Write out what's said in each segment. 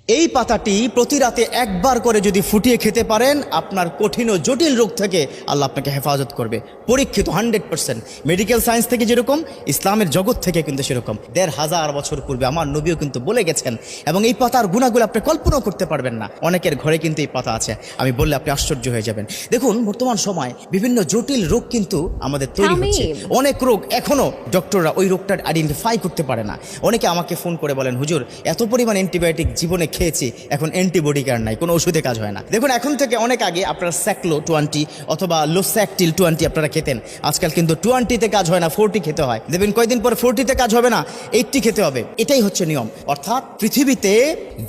এই পাতাটি প্রতি রাতে একবার করে যদি ফুটিয়ে খেতে পারেন, আপনার কঠিন ও জটিল রোগ থেকে আল্লাহ আপনাকে হেফাজত করবে। পরীক্ষিত 100%। মেডিকেল সায়েন্স থেকে যেরকম, ইসলামের জগৎ থেকে কিন্তু সেরকম। 1500 বছর পূর্বে আমার নবীও কিন্তু বলে গেছেন, এবং এই পাতার গুণাগুলো আপনি কল্পনাও করতে পারবেন না। অনেকের ঘরে কিন্তু এই পাতা আছে, আমি বললে আপনি আশ্চর্য হয়ে যাবেন। দেখুন, বর্তমান সময় বিভিন্ন জটিল রোগ কিন্তু আমাদের তৈরি হচ্ছে। অনেক রোগ এখনো ডক্টররা ওই রোগটা আইডেন্টিফাই করতে পারে না। অনেকে আমাকে ফোন করে বলেন, হুজুর এত পরিমাণ অ্যান্টিবায়োটিক জীবনে খেয়েছি, এখন অ্যান্টিবডি কার নাই, কোনো ওষুধে কাজ হয় না। দেখুন, এখন থেকে অনেক আগে আপনারা স্যাক্লো 20 অথবা লোস্যাকটিল 20 আপনারা খেতেন। আজকাল কিন্তু 20-তে কাজ হয় না, 40 খেতে হয়। দেখবেন কয়েকদিন পরে 40-তে কাজ হবে না, 80 খেতে হবে। এটাই হচ্ছে নিয়ম। অর্থাৎ পৃথিবীতে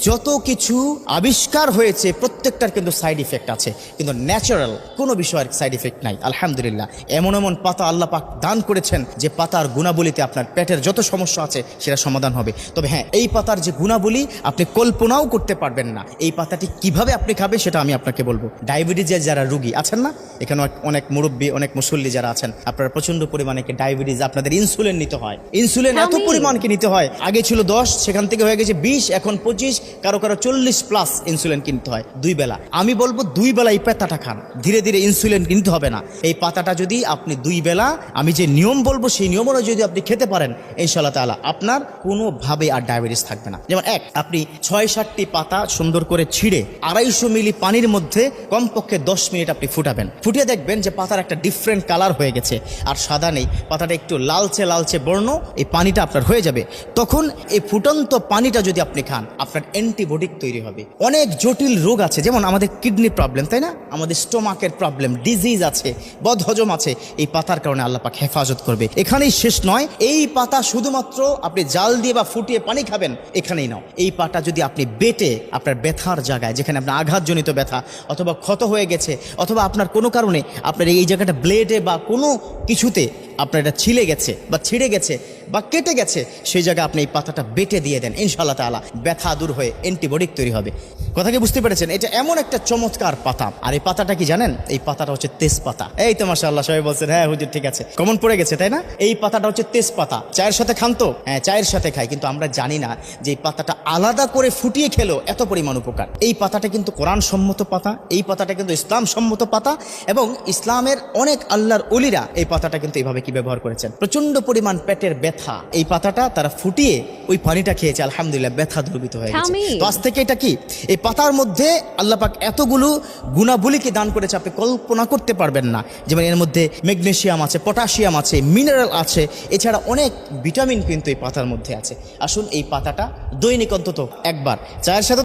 যত কিছু আবিষ্কার হয়েছে প্রত্যেকটার কিন্তু সাইড ইফেক্ট আছে, কিন্তু ন্যাচারাল কোনো বিষয়ের সাইড ইফেক্ট নাই। আলহামদুলিল্লাহ, এমন এমন পাতা আল্লাহ পাক দান করেছেন যে পাতার গুণাবলীতে আপনার পেটের যত সমস্যা আছে সেটা সমাধান হবে। তবে হ্যাঁ, এই পাতার যে গুণাবলী আপনি কল্পনাও করতে পারবেন না। এই পাতাটি কিভাবে আপনি খাবেন সেটা আমি আপনাকে বলবো। ডায়াবেটিসের যারা রোগী আছেন না, এখানে অনেক মুরব্বী, অনেক মুসল্লি যারা আছেন, আপনারা প্রচন্ড পরিমাণে ডায়াবেটিস, আপনাদের ইনসুলিন নিতে হয়। ইনসুলিন এত পরিমাণকে নিতে হয়, আগে ছিল 10, সেখান থেকে হয়ে গেছে 20, এখন 25, কারো 40+ ইনসুলিন কিনতে হয় 2 বেলা। আমি বলবো 2 বেলা এই পাতাটা খান, ধীরে ধীরে ইনসুলিন কিনতে হবে না। এই পাতাটা যদি আপনি 2 বেলা, আমি যে নিয়ম বলবো সেই নিয়ম অনুযায়ী যদি আপনি খেতে পারেন, ইনশাআল্লাহ তাআলা আপনার কোনোভাবে আর ডায়াবেটিস থাকবে না। যেমন আপনি 6-7টি পাতা সুন্দর করে ছিঁড়ে 250 মিলি পানির মধ্যে কমপক্ষে 10 মিনিট আপনি ফুটাবেন। ফুটিয়ে দেখবেন যে পাতার একটা ডিফারেন্ট কালার হয়ে গেছে, আর সাদা নেই, পাতাটা একটু লালচে লালচে বর্ণ, এই পানিটা আপনার হয়ে যাবে। তখন এই ফুটন্ত পানিটা যদি আপনি খান, আপনার অ্যান্টিবডি তৈরি হবে। অনেক জটিল রোগ আছে, যেমন আমাদের কিডনি প্রবলেম, তাই না, আমাদের স্টোমাকের প্রবলেম, ডিজিজ আছে, বদহজম আছে, এই পাতার কারণে আল্লাহ পাক হেফাজত করবে। এখানেই শেষ নয়, এই পাতা শুধুমাত্র আপনি জাল দিয়ে বা ফুটিয়ে পানি খাবেন এখানেই নাও। এই পাতা যদি আপনি বেটে আপনার ব্যথার জায়গায়, যেখানে আপনার আঘাতজনিত ব্যথা অথবা ক্ষত হয়ে গেছে, অথবা আপনার কোনো কারণে আপনার এই জায়গাটা ব্লেডে বা কোনো কিছুতে আপনার এটা ছিলে গেছে বা ছিঁড়ে গেছে বা কেটে গেছে, সেই জায়গায় আপনি এই পাতাটা বেটে দিয়ে দেন, ইনশাআল্লাহ তাআলা ব্যথা দূর হয়ে অ্যান্টিবডি তৈরি হবে। কথা কি বুঝতে পেরেছেন? এটা এমন একটা চমৎকার পাতা। আর এই পাতাটা কি জানেন? এই পাতাটা হচ্ছে তেজপাতা। এই তো মাশাআল্লাহ, সবাই বলছেন হ্যাঁ হুজুর ঠিক আছে, কমন পড়ে গেছে, তাই না? এই পাতাটা হচ্ছে তেজপাতা। চায়ের সাথে খান তো? হ্যাঁ, চায়ের সাথে খাই, কিন্তু আমরা জানি না যে এই পাতাটা আলাদা করে ফুটিয়ে খেলো এত পরিমাণ উপকার। এই পাতাটা কিন্তু কোরআন সম্মত পাতা, এই পাতাটা কিন্তু ইসলাম সম্মত পাতা, এবং ইসলামের অনেক আল্লাহর ওলিরা এই পাতাটা কিন্তু এইভাবে কি ব্যবহার করেছেন। প্রচন্ড পরিমাণ পেটের ব্যথা, এই পাতাটা তারা ফুটিয়ে ওই পানিটা খেয়েছে, আলহামদুলিল্লাহ ব্যথা দূরীভূত হয়ে গেছে। তো আজ থেকে এটা কি, এই পাতার মধ্যে আল্লাহ পাক এতগুলো গুণাবলীকে দান করেছে আপনি কল্পনা করতে পারবেন না। যেমন এর মধ্যে ম্যাগনেসিয়াম আছে, পটাশিয়াম আছে, মিনারেল আছে, এছাড়া অনেক ভিটামিন কিন্তু এই পাতার মধ্যে আছে। আসুন এই পাতাটা দৈনিক অন্তত একবার চায়ের সাথে